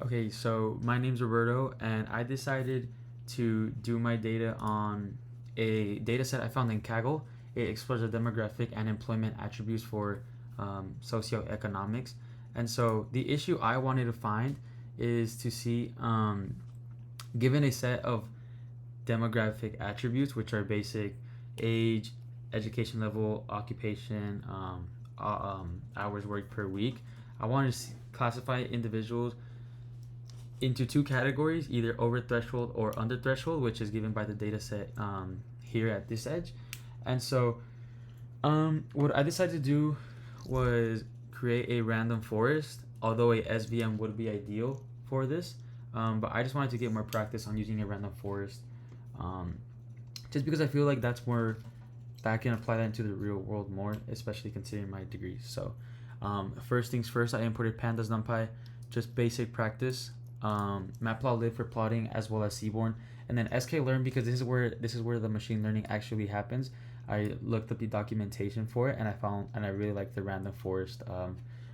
Okay, so my name's Roberto, and I decided to do my data on a data set I found in Kaggle. It explores the demographic and employment attributes for socioeconomics. And so the issue I wanted to find is to see, given a set of demographic attributes, which are basic age, education level, occupation, hours worked per week, I wanted to classify individuals into two categories, either over threshold or under threshold, which is given by the data set here at this edge. And so what I decided to do was create a random forest, although a SVM would be ideal for this. But I just wanted to get more practice on using a random forest, just because I feel like that's more that I can apply that into the real world more, especially considering my degree. So first things first, I imported pandas numpy, just basic practice. Matplotlib for plotting, as well as Seaborn, and then sklearn, because this is where the machine learning actually happens. I looked up the documentation for it, and I really like the random forest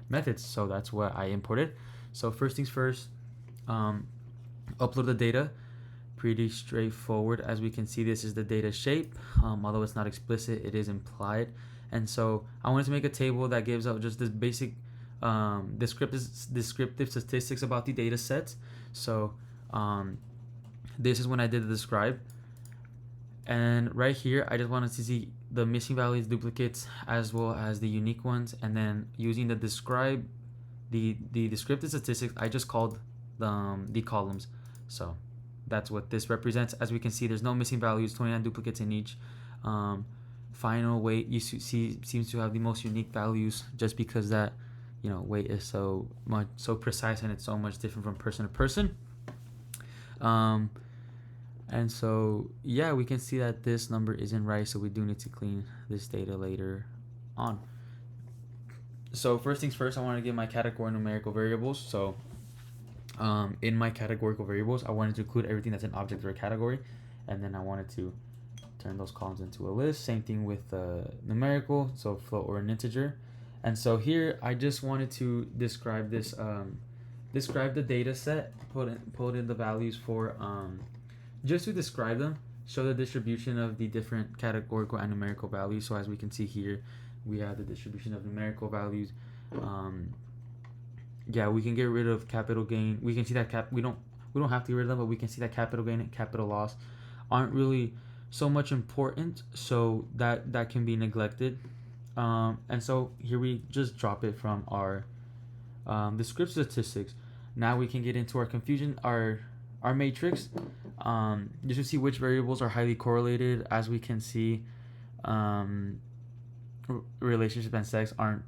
methods, so that's what I imported. So first things first, upload the data. Pretty straightforward. As we can see, this is the data shape. Although it's not explicit, it is implied. And so I wanted to make a table that gives out just this basic descriptive statistics about the data sets. So this is when I did the describe. And right here, I just wanted to see the missing values, duplicates, as well as the unique ones. And then using the describe, the descriptive statistics, I just called the columns. So that's what this represents. As we can see, there's no missing values, 29 duplicates in each. Final weight, you see, seems to have the most unique values, just because that, weight is so precise, and it's so much different from person to person. And so yeah, we can see that this number isn't right, so we do need to clean this data later on. So first things first, I want to get my category numerical variables. So in my categorical variables, I wanted to include everything that's an object or a category, and then I wanted to turn those columns into a list. Same thing with numerical, so float or an integer. And so here I just wanted to describe this, describe the data set, put in the values for, just to describe them, show the distribution of the different categorical and numerical values. So as we can see here, we have the distribution of numerical values. Yeah, we can get rid of capital gain. We can see that we don't have to get rid of them, but we can see that capital gain and capital loss aren't really so much important, so that can be neglected. And so here we just drop it from our descriptive statistics. Now we can get into our confusion, our matrix, just to see which variables are highly correlated. As we can see, relationship and sex aren't,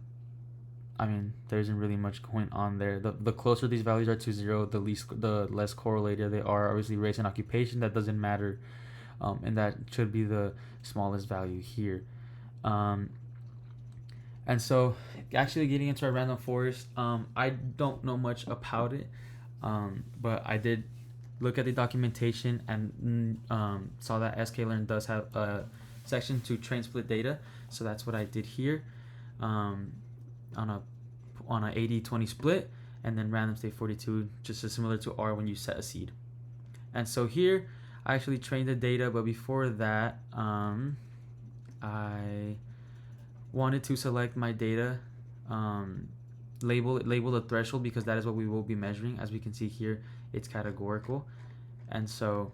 there isn't really much going on there. The closer these values are to 0, the less correlated they are. Obviously, race and occupation, that doesn't matter, and that should be the smallest value here. And so actually getting into our random forest, I don't know much about it, but I did look at the documentation and saw that sklearn does have a section to train split data. So that's what I did here, on a 80-20 split, and then random state 42, just as similar to R when you set a seed. And so here I actually trained the data, but before that, I wanted to select my data, label the threshold, because that is what we will be measuring. As we can see here, it's categorical. And so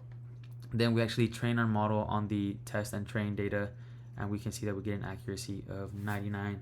then we actually train our model on the test and train data, and we can see that we get an accuracy of 99%.